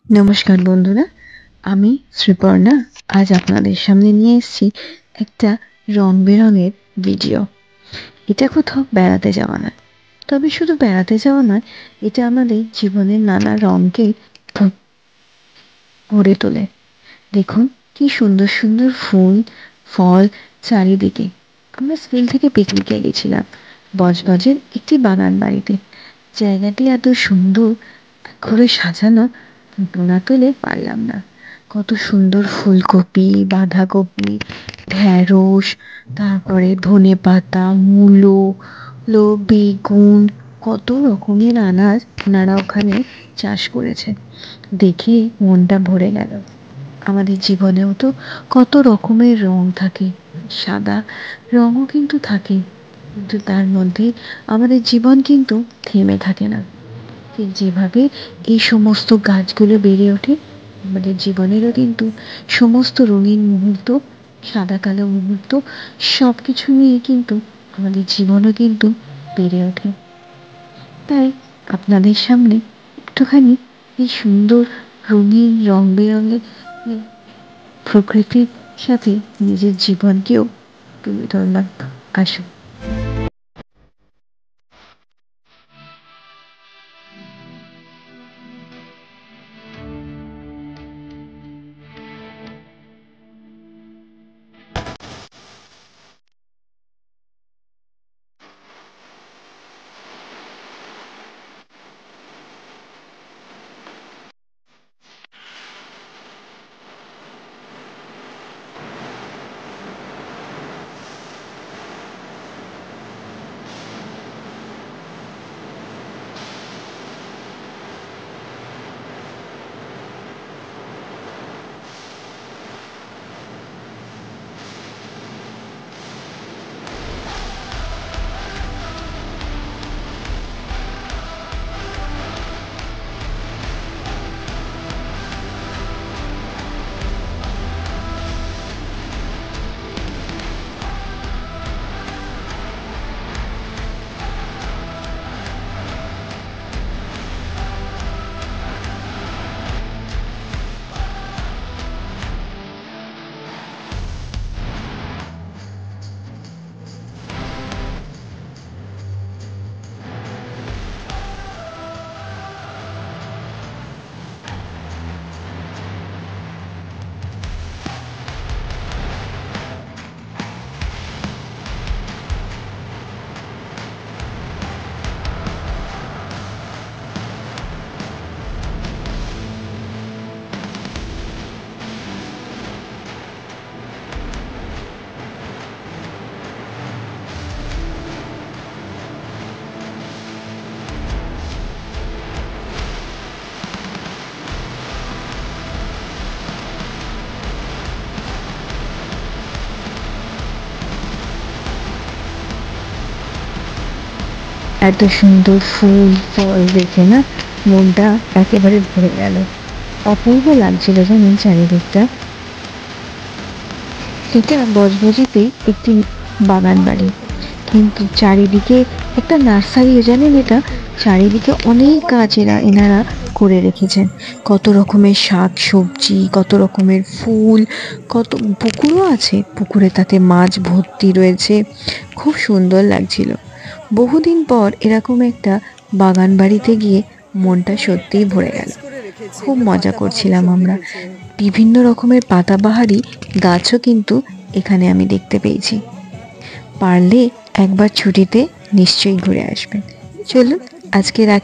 নমস্কার বন্ধুরা, আমি শ্রীপর্ণা। আজ আপনাদের সামনে নিয়ে এসেছি একটা রং বেরঙের ভিডিও। এটা কোথাও বেড়াতে যাওয়া নয়, তবে শুধু বেড়াতে যাওয়া নয়, এটা আমাদের জীবনের নানা রঙকে গড়ে তোলে। দেখুন কি সুন্দর সুন্দর ফুল ফল চারিদিকে। আমরা স্কুল থেকে পিকনিকে গেছিলাম বজবজের একটি বাগান বাড়িতে। জায়গাটি এত সুন্দর করে সাজানো, না তুলে পারলাম না। কত সুন্দর ফুলকপি, বাঁধাকপি, ঢেঁড়স, তারপরে ধনেপাতা, মূলো, বেগুন, কত রকমের আনাজ ওনারা ওখানে চাষ করেছে। দেখে মনটা ভরে গেল। আমাদের জীবনেও তো কত রকমের রং থাকে, সাদা রঙও কিন্তু থাকে, কিন্তু তার মধ্যে আমাদের জীবন কিন্তু থেমে থাকে না। ঠিক যেভাবে এই সমস্ত গাছগুলো বেড়ে ওঠে, আমাদের জীবনেরও কিন্তু সমস্ত রঙিন মুহূর্ত, সাদা কালো মুহূর্ত, সব কিছু নিয়ে কিন্তু আমাদের জীবনও কিন্তু বেড়ে ওঠে। তাই আপনাদের সামনে একটুখানি এই সুন্দর রঙিন রং বেরঙের প্রকৃতির সাথে নিজের জীবনকেও তুলে ধরলাম। আসুন। এত সুন্দর ফুল ফল দেখে না মনটা একেবারে ভরে গেল। অপূর্ব লাগছিল জানেন চারিদিকটা। এটা বজবজেতে একটি বাগান বাড়ি, কিন্তু চারিদিকে একটা নার্সারিও জানেন। এটা চারিদিকে অনেক গাছ এনারা করে রেখেছেন। কত রকমের শাক সবজি, কত রকমের ফুল, কত পুকুরও আছে, পুকুরে তাতে মাছ ভর্তি রয়েছে। খুব সুন্দর লাগছিল। বহুদিন পর এরকম একটা বাগান বাড়িতে গিয়ে মনটা সত্যিই ভরে গেল। খুব মজা করছিলাম আমরা। বিভিন্ন রকমের পাতাবাহারি গাছও কিন্তু এখানে আমি দেখতে পেয়েছি। পারলে একবার ছুটিতে নিশ্চয়ই ঘুরে আসবেন। চলুন আজকে রাখি।